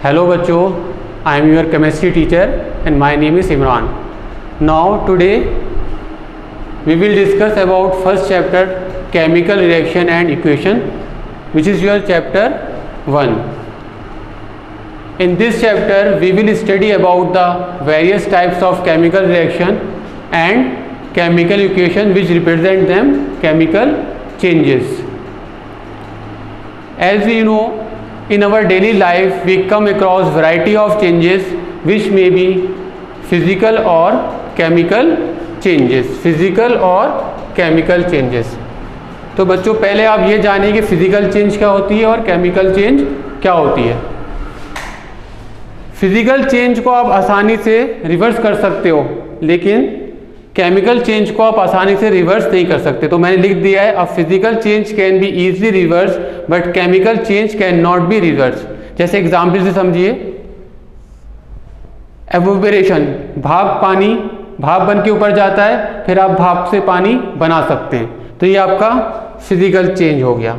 Hello बच्चों, I am your chemistry teacher and my name is Imran. Now today we will discuss about first chapter chemical reaction and equation, which is your chapter 1. In this chapter we will study about the various types of chemical reaction and chemical equation which represent them chemical changes. As we know, in our daily life we come across variety of changes which may be physical or chemical changes. तो बच्चों पहले आप ये जानिए कि physical change क्या होती है और केमिकल चेंज क्या होती है। फिजिकल चेंज को आप आसानी से रिवर्स कर सकते हो, लेकिन केमिकल चेंज को आप आसानी से रिवर्स नहीं कर सकते। तो मैंने लिख दिया है, a physical change can be easily reverse but chemical change can not be reverse. जैसे एग्जाम्पल से समझिए, एवोपरेशन, भाप बन के ऊपर जाता है, फिर आप भाप से पानी बना सकते हैं, तो ये आपका फिजिकल चेंज हो गया।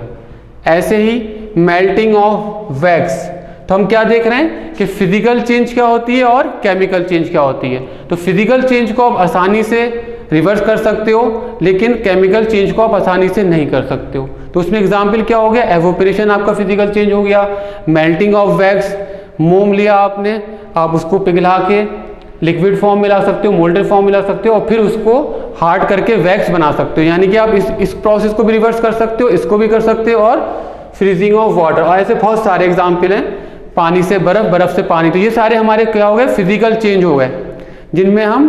ऐसे ही मेल्टिंग ऑफ वैक्स, तो हम क्या देख रहे हैं कि फिजिकल चेंज क्या होती है और केमिकल चेंज क्या होती है। तो फिजिकल चेंज को आप आसानी से रिवर्स कर सकते हो, लेकिन केमिकल चेंज को आप आसानी से नहीं कर सकते हो। तो उसमें एग्जाम्पल क्या हो गया, एवोपरेशन आपका फिजिकल चेंज हो गया। मेल्टिंग ऑफ वैक्स, मोम लिया आपने, आप उसको पिघला के लिक्विड फॉर्म में ला सकते हो, मोल्डेड फॉर्म में ला सकते हो, और फिर उसको हार्ड करके वैक्स बना सकते हो। यानी कि आप इस प्रोसेस को भी रिवर्स कर सकते हो, इसको भी कर सकते हो, और फ्रीजिंग ऑफ वाटर, और ऐसे बहुत सारे एग्जाम्पल हैं। पानी से बर्फ, बर्फ से पानी, तो ये सारे हमारे क्या हो गए, फिजिकल चेंज हो गए, जिनमें हम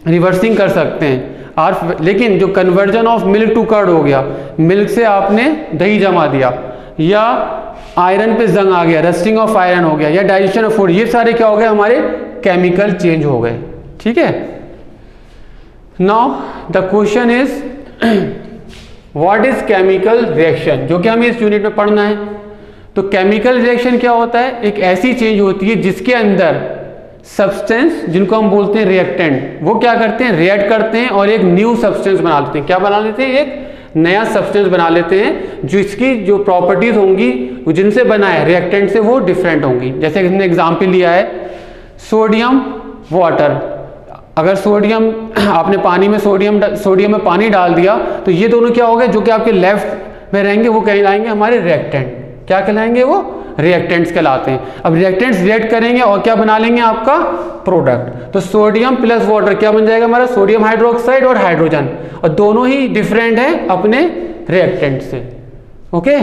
रिवर्सिंग कर सकते हैं। और लेकिन जो conversion of milk to curd हो गया, मिल्क से आपने दही जमा दिया, या आयरन पे जंग आ गया, रस्टिंग ऑफ आयरन हो गया, या डाइजेशन ऑफ फूड, ये सारे क्या हो गए, हमारे केमिकल चेंज हो गए। ठीक है। Now the question is what is chemical reaction, जो कि हमें इस यूनिट में पढ़ना है। तो केमिकल रिएक्शन क्या होता है, एक ऐसी चेंज होती है जिसके अंदर सब्सटेंस, जिनको हम बोलते हैं रिएक्टेंट, वो क्या करते हैं, रिएक्ट करते हैं और एक न्यू सब्सटेंस बना लेते हैं। क्या बना लेते हैं, एक नया सब्सटेंस बना लेते हैं, जिसकी जो प्रॉपर्टीज होंगी जिनसे बना है रिएक्टेंट से वो डिफरेंट होंगी। जैसे हमने एग्जाम्पल लिया है सोडियम वाटर। अगर सोडियम आपने पानी में सोडियम में पानी डाल दिया, तो ये दोनों क्या हो गए, जो कि आपके लेफ्ट में रहेंगे वो कहलाएंगे हमारे रिएक्टेंट। क्या कहलाएंगे, वो रिएक्टेंट्स कहलाते हैं। अब रिएक्टेंट्स रिएक्ट करेंगे और क्या बना लेंगे, आपका प्रोडक्ट। तो सोडियम प्लस वाटर क्या बन जाएगा हमारा, सोडियम हाइड्रोक्साइड और हाइड्रोजन, और दोनों ही डिफरेंट है अपने रिएक्टेंट से। ओके।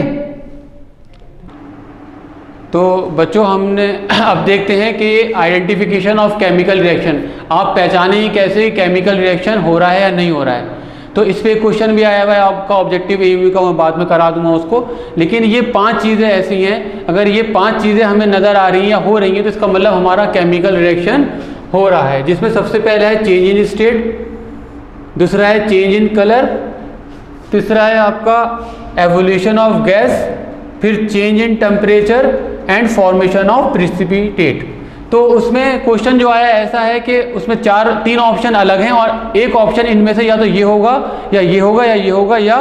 तो बच्चों हमने अब देखते हैं कि आइडेंटिफिकेशन ऑफ केमिकल रिएक्शन, आप पहचानें कैसे केमिकल रिएक्शन हो रहा है या नहीं हो रहा है। तो इस पे क्वेश्चन भी आया हुआ है आपका, ऑब्जेक्टिव एयू का, मैं बाद में करा दूंगा उसको। लेकिन ये 5 चीज़ें ऐसी हैं, अगर ये 5 चीज़ें हमें नज़र आ रही हैं या हो रही हैं, तो इसका मतलब हमारा केमिकल रिएक्शन हो रहा है। जिसमें सबसे पहला है चेंज इन स्टेट, दूसरा है चेंज इन कलर, तीसरा है आपका एवोल्यूशन ऑफ गैस, फिर change in temperature and formation of precipitate. तो उसमें क्वेश्चन जो आया ऐसा है कि उसमें 3 ऑप्शन अलग हैं, और एक ऑप्शन इनमें से या तो ये होगा या ये होगा या ये होगा या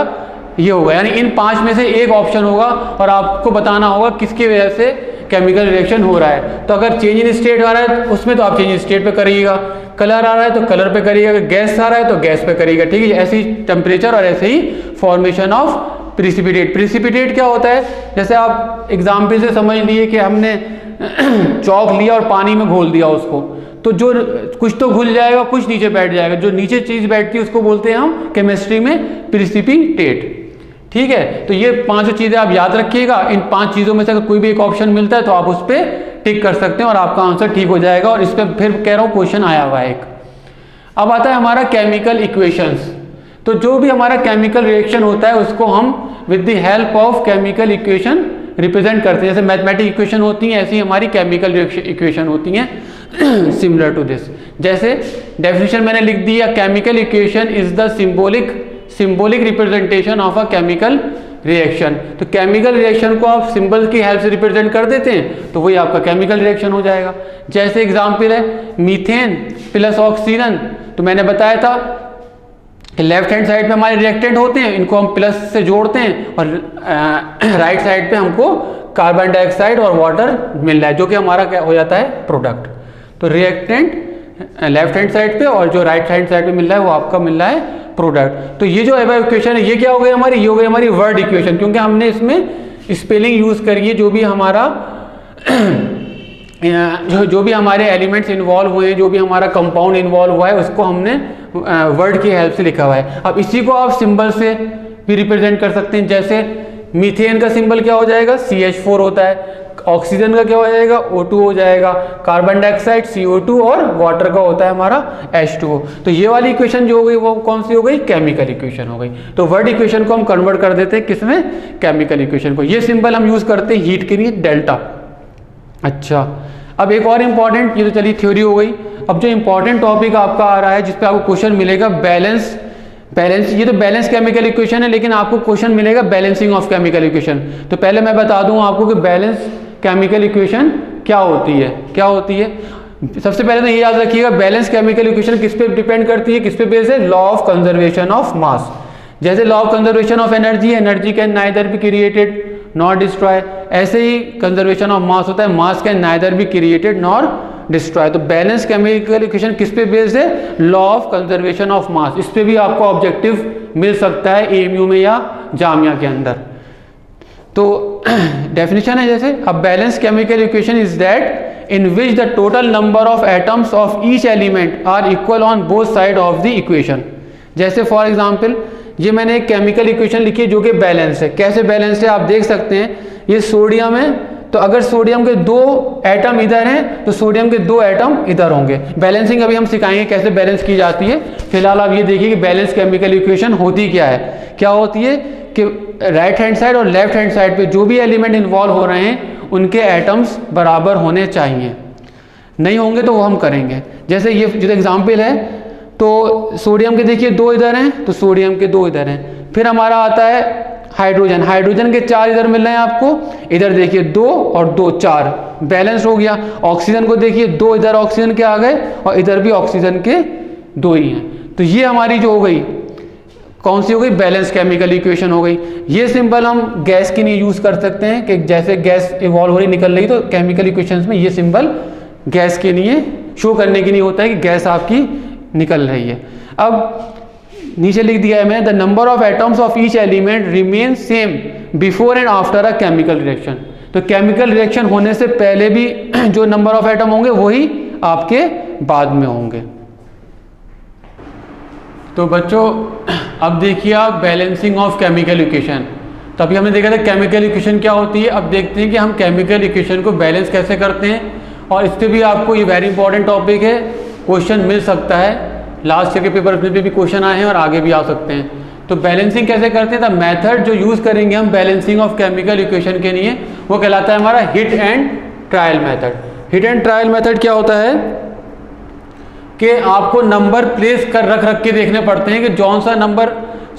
ये होगा, यानी इन 5 में से एक ऑप्शन होगा, और आपको बताना होगा किसकी वजह से केमिकल रिएक्शन हो रहा है। तो अगर चेंज इन स्टेट आ रहा है उसमें तो आप चेंज इन स्टेट पे करिएगा, कलर आ रहा है तो कलर पे करिएगा, गैस आ रहा है तो गैस पे करिएगा। ठीक है, ऐसे ही टेम्परेचर और ऐसे ही फॉर्मेशन ऑफ प्रिसिपिटेट। प्रिसिपिटेट क्या होता है, जैसे आप एग्जाम्पल से समझ लिए कि हमने चौक लिया और पानी में घोल दिया उसको, तो जो कुछ तो घुल जाएगा, कुछ नीचे बैठ जाएगा, जो नीचे चीज़ बैठती है उसको बोलते हैं हम केमिस्ट्री में प्रिसिपिटेट। ठीक है, तो ये 5 चीज़ें आप याद रखिएगा। इन 5 चीज़ों में से अगर कोई भी एक ऑप्शन मिलता है तो आप उस पर टिक कर सकते हैं और आपका आंसर ठीक हो जाएगा। और इस पर फिर कह रहा हूँ क्वेश्चन आया हुआ है एक। अब आता है हमारा केमिकल इक्वेशंस। तो जो भी हमारा केमिकल रिएक्शन होता है उसको हम with the help of chemical equation represent करते हैं। जैसे मैथमेटिक इक्वेशन होती हैं, ऐसी हमारी केमिकल इक्वेशन होती हैं सिमिलर टू दिस। जैसे डेफिनेशन मैंने लिख दिया, chemical equation is the symbolic representation of a chemical reaction. तो केमिकल रिएक्शन को आप सिंबल की हेल्प से रिप्रेजेंट कर देते हैं तो वही आपका केमिकल रिएक्शन हो जाएगा। जैसे एग्जाम्पल है मीथेन प्लस ऑक्सीजन, तो मैंने बताया था लेफ्ट हैंड साइड पे हमारे रिएक्टेंट होते हैं, इनको हम प्लस से जोड़ते हैं, और राइट साइड पे हमको कार्बन डाइऑक्साइड और वाटर मिल रहा है, जो कि हमारा क्या हो जाता है, प्रोडक्ट। तो रिएक्टेंट लेफ्ट हैंड साइड पे और जो राइट हैंड साइड पे मिल रहा है वो आपका मिल रहा है प्रोडक्ट। तो ये जो इक्वेशन है ये क्या हो गई हमारी, ये हो गई हमारी वर्ड इक्वेशन, क्योंकि हमने इसमें स्पेलिंग यूज करी है। जो भी हमारा जो भी हमारे एलिमेंट्स इन्वॉल्व हुए हैं, जो भी हमारा कंपाउंड इन्वॉल्व हुआ है, उसको हमने वर्ड की हेल्प से लिखा हुआ है। अब इसी को आप सिंबल से भी रिप्रेजेंट कर सकते हैं। जैसे मीथेन का सिंबल क्या हो जाएगा, CH4 होता है। ऑक्सीजन का क्या हो जाएगा, O2 हो जाएगा। कार्बन डाइऑक्साइड CO2 और वाटर का होता है हमारा H2O। तो ये वाली इक्वेशन जो हो गई वो कौन सी हो गई, केमिकल इक्वेशन हो गई। तो वर्ड इक्वेशन को हम कन्वर्ट कर देते हैं किसमें, केमिकल इक्वेशन को। ये सिंबल हम यूज करते हैं हीट के लिए, डेल्टा। अच्छा, अब एक और इम्पॉर्टेंट, ये तो चलिए थ्योरी हो गई। अब जो इम्पॉर्टेंट टॉपिक आपका आ रहा है जिस पे आपको क्वेश्चन मिलेगा, बैलेंस। ये तो बैलेंस केमिकल इक्वेशन है, लेकिन आपको क्वेश्चन मिलेगा बैलेंसिंग ऑफ केमिकल इक्वेशन। तो पहले मैं बता दूं आपको कि बैलेंस केमिकल इक्वेशन क्या होती है, क्या होती है। सबसे पहले तो ये याद रखिएगा, बैलेंस केमिकल इक्वेशन किस पे डिपेंड करती है, किस पे बेस्ड है, law of conservation of mass. जैसे law of conservation of energy, energy can neither be created nor destroy, ऐसे ही कंजर्वेशन ऑफ मास होता है, mass can neither be created nor destroy. तो बैलेंस केमिकल इक्वेशन किस पे based है, law of conservation of mass. इस पे भी आपको ऑब्जेक्टिव मिल सकता है AMU में या जामिया के अंदर। तो डेफिनेशन है जैसे, a balance chemical equation is that in which the total number of atoms of each element are equal on both side of the equation. जैसे फॉर एग्जांपल ये मैंने एक केमिकल इक्वेशन लिखी है जो कि बैलेंस है। कैसे बैलेंस है आप देख सकते हैं, ये सोडियम है, तो अगर सोडियम के 2 एटम इधर हैं तो सोडियम के 2 एटम इधर होंगे। बैलेंसिंग अभी हम सिखाएंगे कैसे बैलेंस की जाती है। फिलहाल आप ये देखिए कि बैलेंस केमिकल इक्वेशन होती क्या है। क्या होती है कि राइट हैंड साइड और लेफ्ट हैंड साइड पे जो भी एलिमेंट इन्वॉल्व हो रहे हैं उनके एटम्स बराबर होने चाहिए, नहीं होंगे तो वो हम करेंगे। जैसे ये जो एग्जाम्पल है, तो सोडियम के देखिए 2 इधर हैं, तो सोडियम के 2 इधर हैं। फिर हमारा आता है हाइड्रोजन, हाइड्रोजन के 4 इधर मिल रहे हैं आपको, इधर देखिए 2 और 2 4, बैलेंस हो गया। ऑक्सीजन को देखिए 2 इधर ऑक्सीजन के आ गए और इधर भी ऑक्सीजन के 2 ही हैं। तो ये हमारी जो हो गई, कौन सी हो गई, बैलेंस केमिकल इक्वेशन हो गई। ये सिंबल हम गैस के लिए यूज कर सकते हैं कि जैसे गैस इवॉल्व हो रही निकल रही, तो केमिकल इक्वेशंस में ये सिंबल गैस के लिए शो करने के लिए होता है कि गैस आपकी निकल रही है। अब नीचे लिख दिया है मैंने, the number of atoms of each element remain same before and after a chemical reaction. तो केमिकल रिएक्शन होने से पहले भी जो नंबर ऑफ एटम होंगे वही आपके बाद में होंगे। तो बच्चों अब देखिए आप बैलेंसिंग ऑफ केमिकल इक्वेशन। तो अभी हमने देखा था केमिकल इक्वेशन क्या होती है। अब देखते हैं कि हम केमिकल इक्वेशन को बैलेंस कैसे करते हैं, और इस पर भी आपको ये वेरी इंपॉर्टेंट टॉपिक है, क्वेश्चन मिल सकता है। लास्ट ईयर के पेपर में भी क्वेश्चन आए हैं और आगे भी आ सकते हैं। तो बैलेंसिंग कैसे करते हैं, तो मेथड जो यूज़ करेंगे हम बैलेंसिंग ऑफ केमिकल इक्वेशन के लिए वो कहलाता है हमारा hit and trial method. Hit and trial method क्या होता है कि आपको नंबर प्लेस कर रख के देखने पड़ते हैं कि जौन सा नंबर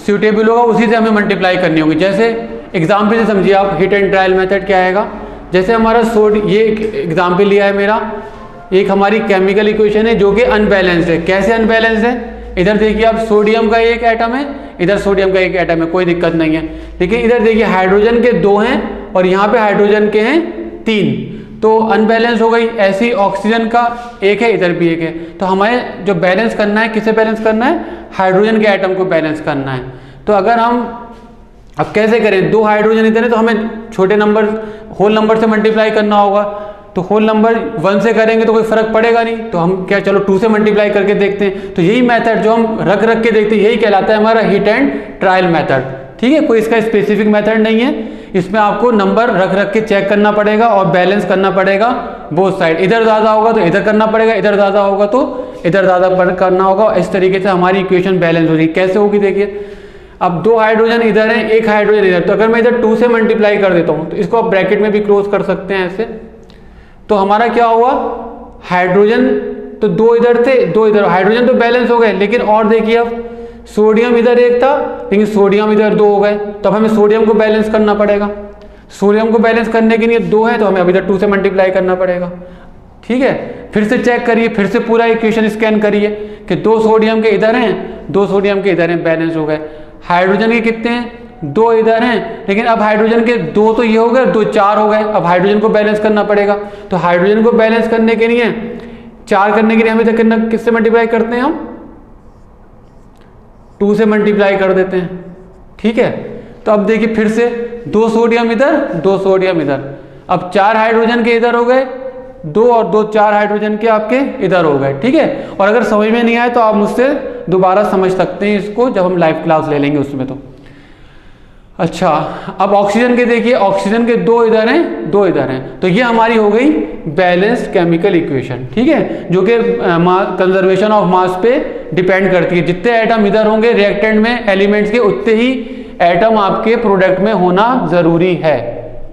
सूटेबल होगा उसी से हमें मल्टीप्लाई करनी होगी। जैसे एग्जाम्पल से समझिए आप, हिट एंड ट्रायल मेथड क्या आएगा। जैसे हमारा ये एग्जाम्पल लिया है मेरा, एक हमारी केमिकल इक्वेशन है जो कि अनबैलेंस्ड है। कैसे अनबैलेंस्ड है, इधर देखिए आप सोडियम का 1 एटम है, इधर सोडियम का 1 एटम है, कोई दिक्कत नहीं है। लेकिन इधर देखिए हाइड्रोजन के 2 हैं और यहाँ पे हाइड्रोजन के हैं 3, तो अनबैलेंस हो गई। ऐसे ही ऑक्सीजन का 1 है, इधर भी 1 है। तो हमें जो बैलेंस करना है, किसे बैलेंस करना है, हाइड्रोजन के एटम को बैलेंस करना है। तो अगर हम अब कैसे करें, 2 हाइड्रोजन इधर है तो हमें छोटे नंबर होल नंबर से मल्टीप्लाई करना होगा। तो होल नंबर 1 से करेंगे तो कोई फर्क पड़ेगा नहीं, तो हम क्या, चलो 2 से मल्टीप्लाई करके देखते हैं। तो यही मेथड जो हम रख के देखते हैं यही कहलाता है हमारा हिट एंड ट्रायल मेथड। ठीक है, कोई इसका स्पेसिफिक मेथड नहीं है, इसमें आपको नंबर रख के चेक करना पड़ेगा और बैलेंस करना पड़ेगा बोथ साइड। इधर ज़्यादा होगा तो इधर करना पड़ेगा, इधर ज़्यादा होगा तो इधर ज़्यादा करना होगा। इस तरीके से हमारी इक्वेशन बैलेंस होगी। कैसे होगी देखिए, अब 2 हाइड्रोजन इधर है, 1 हाइड्रोजन इधर, तो अगर मैं इधर 2 से मल्टीप्लाई कर देता हूँ तो इसको आप ब्रैकेट में भी क्लोज कर सकते हैं ऐसे। तो हमारा क्या हुआ, हाइड्रोजन तो 2 इधर थे, 2 इधर, हाइड्रोजन तो बैलेंस हो गए। लेकिन और देखिए अब सोडियम इधर 1 था लेकिन सोडियम इधर 2 हो गए, तो अब हमें सोडियम को बैलेंस करना पड़ेगा। सोडियम को बैलेंस करने के लिए 2 है तो हमें अब इधर 2 से मल्टीप्लाई करना पड़ेगा। ठीक है, फिर से चेक करिए, फिर से पूरा इक्वेशन स्कैन करिए कि 2 सोडियम के इधर हैं, 2 सोडियम के इधर हैं, बैलेंस हो गए। हाइड्रोजन के कितने हैं, दो इधर हैं, लेकिन अब हाइड्रोजन के दो तो ये हो गए, दो चार हो गए। अब हाइड्रोजन को बैलेंस करना पड़ेगा, तो हाइड्रोजन को बैलेंस करने के लिए, चार करने के लिए हमें तो करना, किससे मल्टीप्लाई करते हैं हम, 2 से मल्टीप्लाई कर देते हैं, ठीक है। तो अब देखिए फिर से 2 सोडियम इधर, 2 सोडियम इधर, अब 4 हाइड्रोजन के इधर हो गए 2 और 2 4 हाइड्रोजन के आपके इधर हो गए, ठीक है। और अगर समझ में नहीं आए तो आप मुझसे दोबारा समझ सकते हैं इसको, जब हम लाइव क्लास ले लेंगे उसमें। तो अच्छा, अब ऑक्सीजन के देखिए, ऑक्सीजन के 2 इधर हैं 2 इधर हैं, तो ये हमारी हो गई बैलेंस्ड केमिकल इक्वेशन, ठीक है, जो कि कंजर्वेशन ऑफ मास पे डिपेंड करती है। जितने एटम इधर होंगे रिएक्टेंट में एलिमेंट्स के, उतने ही एटम आपके प्रोडक्ट में होना जरूरी है,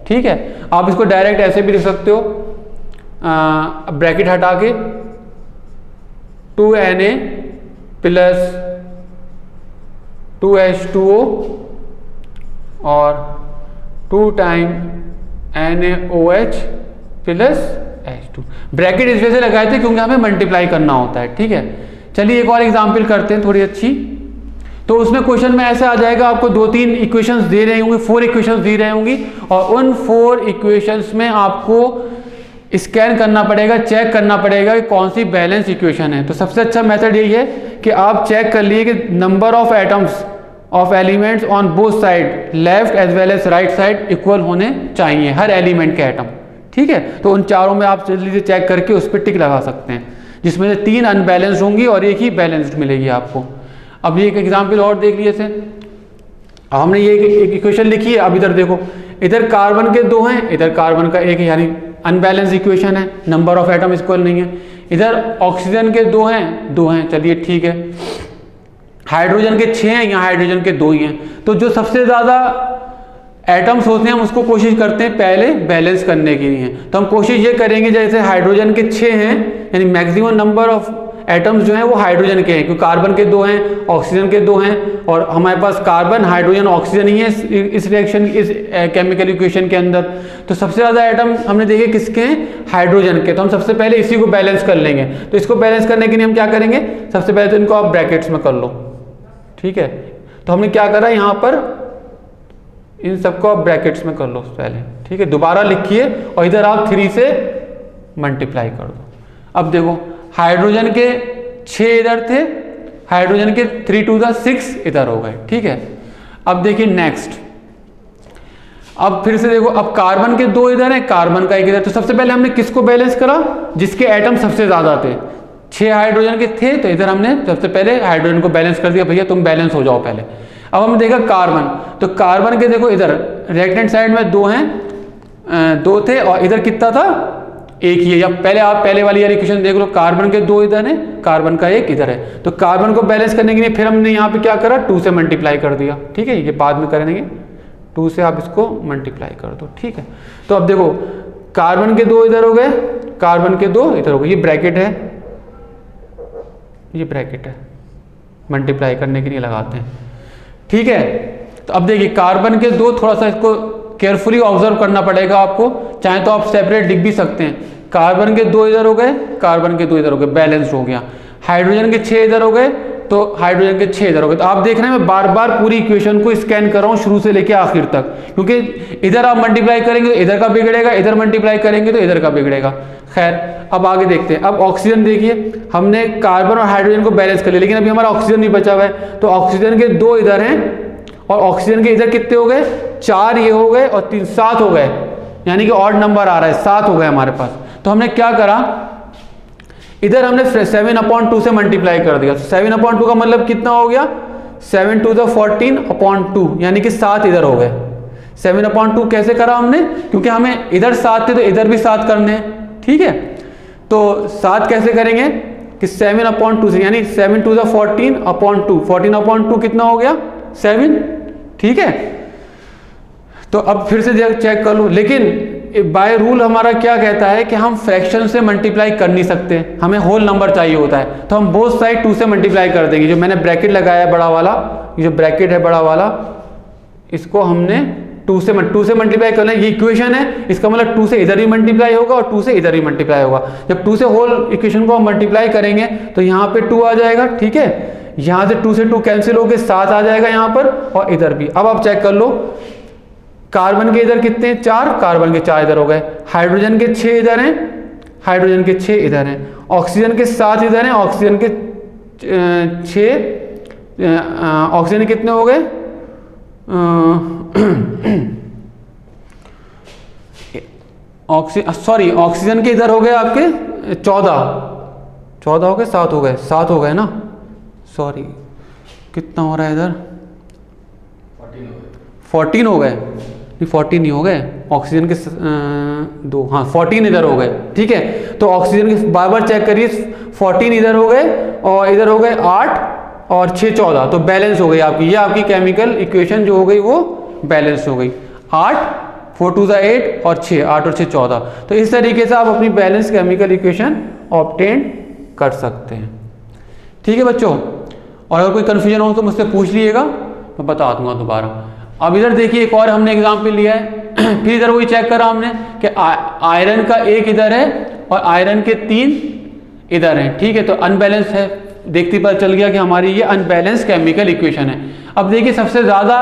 ठीक है। आप इसको डायरेक्ट ऐसे भी लिख सकते हो, ब्रैकेट हटा के 2Na प्लस 2H2O और 2 time NaOH plus H2। Bracket इस वजह से लगाए थे क्योंकि हमें मल्टीप्लाई करना होता है, ठीक है। चलिए एक और एग्जांपल करते हैं थोड़ी अच्छी। तो उसमें क्वेश्चन में ऐसे आ जाएगा, आपको 2-3 इक्वेशंस दे रहे होंगे, 4 इक्वेशंस दे रहे होंगी, और उन 4 इक्वेशंस में आपको स्कैन करना पड़ेगा, चेक करना पड़ेगा कि कौन सी बैलेंस इक्वेशन है। तो सबसे अच्छा मेथड यही है कि आप चेक कर लिए कि number of atoms of elements on both side, left as well as right side, equal होने चाहिए हर एलिमेंट के एटम, ठीक है। तो उन चारों में आप जल्दी से चेक करके उस पर टिक लगा सकते हैं, जिसमें से 3 अनबैलेंस्ड होंगी और एक ही बैलेंस्ड मिलेगी आपको। अब ये एक एग्जाम्पल और देख लिए थे, हमने ये एक इक्वेशन लिखी है। अब इधर देखो, इधर कार्बन के 2 हैं, इधर कार्बन का 1 है, यानी अनबैलेंस इक्वेशन है, नंबर ऑफ एटम इक्वल नहीं है। इधर ऑक्सीजन के 2 हैं, चलिए ठीक है। हाइड्रोजन के 6 हैं, यहाँ हाइड्रोजन के 2 ही हैं। तो जो सबसे ज़्यादा एटम्स होते हैं हम उसको कोशिश करते हैं पहले बैलेंस करने के लिए। तो हम कोशिश ये करेंगे, जैसे हाइड्रोजन के 6 हैं, यानी मैक्सिमम नंबर ऑफ एटम्स जो हैं वो हाइड्रोजन के हैं, क्योंकि कार्बन के 2 हैं, ऑक्सीजन के 2 हैं, और हमारे पास कार्बन, हाइड्रोजन, ऑक्सीजन ही है इस रिएक्शन, इस केमिकल इक्वेशन के अंदर। तो सबसे ज़्यादा एटम हमने देखे किसके हैं, हाइड्रोजन के। तो हम सबसे पहले इसी को बैलेंस कर लेंगे। तो इसको बैलेंस करने के लिए हम क्या करेंगे, सबसे पहले तो इनको आप ब्रैकेट्स में कर लो, ठीक है। तो हमने क्या करा, यहाँ पर इन सबको आप ब्रैकेट्स में कर लो पहले, ठीक है। दोबारा लिखिए और इधर आप 3 से मल्टीप्लाई कर दो। अब देखो, हाइड्रोजन के 6 इधर थे, हाइड्रोजन के 3 to the 6 इधर हो गए, ठीक है। अब देखिए नेक्स्ट, अब फिर से देखो, अब कार्बन के 2 इधर हैं, कार्बन का 1 इधर। तो सबसे पहले हमने किसको बैलेंस करा, जिसके एटम सबसे ज्यादा थे। 6 हाइड्रोजन के थे, तो इधर हमने सबसे पहले हाइड्रोजन को बैलेंस कर दिया, भैया तुम बैलेंस हो जाओ पहले। अब हमने देखा कार्बन, तो कार्बन के देखो इधर रिएक्टेंट साइड में 2 हैं, 2 थे, और इधर कितना था, 1 ही है। या पहले आप पहले वाली यार इक्वेशन देख लो, कार्बन के 2 इधर है, कार्बन का 1 इधर है। तो कार्बन को बैलेंस करने के लिए फिर हमने यहाँ पे क्या करा, 2 से मल्टीप्लाई कर दिया, ठीक है। ये बाद में करेंगे, 2 से आप इसको मल्टीप्लाई कर दो, ठीक है। तो अब देखो, कार्बन के 2 इधर हो गए, कार्बन के 2 इधर हो गए, ये ब्रैकेट है, ये ब्रैकेट है, मल्टीप्लाई करने के लिए लगाते हैं, ठीक है। तो अब देखिए, कार्बन के 2, थोड़ा सा इसको केयरफुली ऑब्जर्व करना पड़ेगा आपको, चाहे तो आप सेपरेट लिख भी सकते हैं। कार्बन के 2 इधर हो गए, कार्बन के 2 इधर हो गए, बैलेंस्ड हो गया। हाइड्रोजन के 6 इधर हो गए, तो हाइड्रोजन के 6 इधर हो गए। तो आप देख रहे हैं मैं बार बार पूरी इक्वेशन को स्कैन कर रहा हूँ शुरू से लेकर आखिर तक, क्योंकि इधर आप मल्टीप्लाई करेंगे तो इधर का बिगड़ेगा, इधर मल्टीप्लाई करेंगे तो इधर का बिगड़ेगा। खैर, अब आगे देखते हैं। अब ऑक्सीजन देखिए, हमने कार्बन और हाइड्रोजन को बैलेंस कर लिया, लेकिन अभी हमारा ऑक्सीजन नहीं बचा हुआ है। तो ऑक्सीजन के 2 इधर हैं, और ऑक्सीजन के इधर कितने हो गए, 4 ये हो गए, और 3 7 हो गए, यानी कि ऑड नंबर आ रहा है, 7 हो गए हमारे पास। तो हमने क्या करा, इधर हमने 7/2 से मल्टीप्लाई कर दिया। 7/2 का मतलब कितना हो गया, 7 to the 14/2, यानी कि 7 इधर हो गए। 7/2 कैसे करा हमने, क्योंकि हमें इधर 7 थे तो इधर भी 7 करने हैं, ठीक है। तो 7 कैसे करेंगे कि 7/2 से, यानी 7 to the 14/2, 14/2 कितना हो गया, 7, ठीक है। तो अब फिर से चेक कर लो, लेकिन बाय रूल हमारा क्या कहता है कि हम फ्रैक्शन से मल्टीप्लाई कर नहीं सकते, हमें होल नंबर चाहिए होता है। तो हम बोथ साइड 2 से मल्टीप्लाई कर देंगे। जो मैंने ब्रैकेट लगाया बड़ा वाला, ये जो ब्रैकेट है बड़ा वाला, इसको हमने 2 से मल्टीप्लाई करना है। ये इक्वेशन है, इसका मतलब 2 से इधर ही मल्टीप्लाई होगा और 2 से इधर ही मल्टीप्लाई होगा। जब 2 से होल इक्वेशन को हम मल्टीप्लाई करेंगे तो यहाँ पे 2 आ जाएगा, ठीक है। यहाँ से 2 से 2 कैंसिल होकर 7 आ जाएगा यहाँ पर, और इधर भी। अब आप चेक कर लो, कार्बन के इधर कितने हैं, 4, कार्बन के 4 इधर हो गए, हाइड्रोजन के 6 इधर हैं, हाइड्रोजन के 6 इधर हैं, ऑक्सीजन के 7 इधर हैं, ऑक्सीजन के 6, ऑक्सीजन कितने हो गए, ऑक्सीजन के इधर हो गए आपके 14 हो गए, 7 हो गए ना, सॉरी कितना हो रहा है इधर, 14 हो गए, नहीं 14 नहीं हो गए, ऑक्सीजन के 2, हाँ 14 इधर हो गए, ठीक है। तो ऑक्सीजन के बार बार चेक करिए, 14 इधर हो गए और इधर हो गए 8 और 6 14, तो बैलेंस हो गई आपकी, ये आपकी केमिकल इक्वेशन जो हो गई वो बैलेंस हो गई। 8 4 2 8 और 6, 8 और 6 14। तो इस तरीके से आप अपनी बैलेंस केमिकल इक्वेशन ऑब्टेन कर सकते हैं, ठीक है बच्चों। और अगर कोई कन्फ्यूजन हो तो मुझसे पूछ लीजिएगा, मैं बता दूंगा दोबारा। अब इधर देखिए एक और हमने एग्जाम्पल लिया है फिर इधर वही चेक करा हमने कि आयरन का 1 इधर है और आयरन के 3 इधर हैं, ठीक है। तो अनबैलेंस है, देखते पता चल गया कि हमारी ये अनबैलेंस केमिकल इक्वेशन है। अब देखिए सबसे ज़्यादा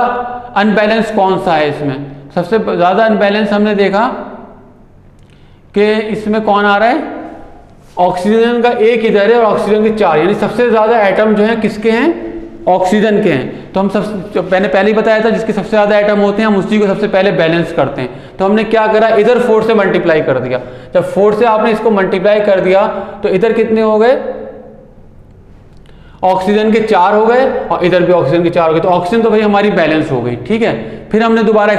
अनबैलेंस कौन सा है इसमें, सबसे ज़्यादा अनबैलेंस हमने देखा कि इसमें कौन आ रहा है, ऑक्सीजन का 1 इधर है और ऑक्सीजन के 4, यानी सबसे ज़्यादा एटम जो हैं किसके हैं, ऑक्सीजन के हैं। तो हम मैंने पहले ही बताया था जिसके सबसे ज़्यादा एटम होते हैं हम उसी को सबसे पहले बैलेंस करते हैं। तो हमने क्या करा, इधर 4 से मल्टीप्लाई कर दिया। जब 4 से आपने इसको मल्टीप्लाई कर दिया तो इधर कितने हो गए, ऑक्सीजन के 4 हो गए और इधर भी ऑक्सीजन के 4 हो गए। तो ऑक्सीजन तो भाई हमारी बैलेंस हो गई, ठीक है। फिर हमने दोबारा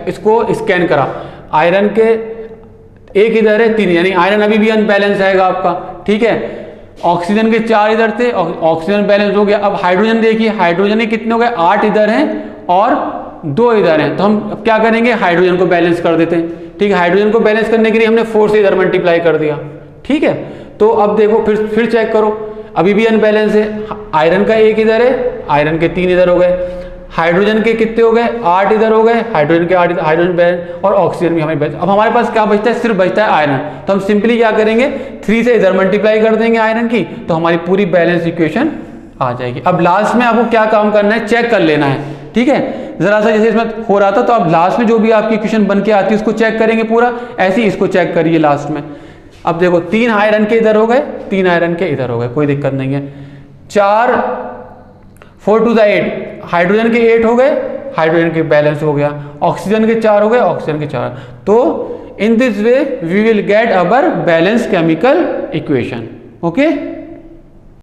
इसको स्कैन करा, आयरन के 1 इधर है 3, यानी आयरन अभी भी अनबैलेंस आएगा आपका, ठीक है। ऑक्सीजन के 4 इधर थे, ऑक्सीजन बैलेंस हो गया। अब हाइड्रोजन देखिए, हाइड्रोजन के कितने हो गए, 8 इधर हैं और 2 इधर हैं। तो हम अब क्या करेंगे, हाइड्रोजन को बैलेंस कर देते हैं, ठीक है। हाइड्रोजन को बैलेंस करने के लिए हमने 4 से इधर मल्टीप्लाई कर दिया, ठीक है। तो अब देखो फिर चेक करो, अभी भी अनबैलेंस है, आयरन का 1 इधर है, आयरन के 3 इधर हो गए, हाइड्रोजन के कितने हो गए, 8 इधर हो गए, हाइड्रोजन के 8 हाइड्रोजन बैलेंस, और ऑक्सीजन भी हमें बैलेंस। अब हमारे पास क्या बचता है, सिर्फ बचता है आयरन। तो हम सिंपली क्या करेंगे, 3 से इधर मल्टीप्लाई कर देंगे आयरन की, तो हमारी पूरी बैलेंस इक्वेशन आ जाएगी। अब लास्ट में आपको क्या काम करना है, चेक कर लेना है, ठीक है। जरा सा जैसे इसमें हो रहा था, तो अब लास्ट में जो भी आपकी इक्वेशन बन के आती है उसको चेक करेंगे पूरा, ऐसे ही इसको चेक करिए लास्ट में। अब देखो 3 आयरन के इधर हो गए, 3 आयरन के इधर हो गए, कोई दिक्कत नहीं है। 4 4 2 8, हाइड्रोजन के 8 हो गए, हाइड्रोजन के बैलेंस हो गया, ऑक्सीजन के 4 हो गए, ऑक्सीजन के 4। तो in this way we will get our balance chemical equation, okay.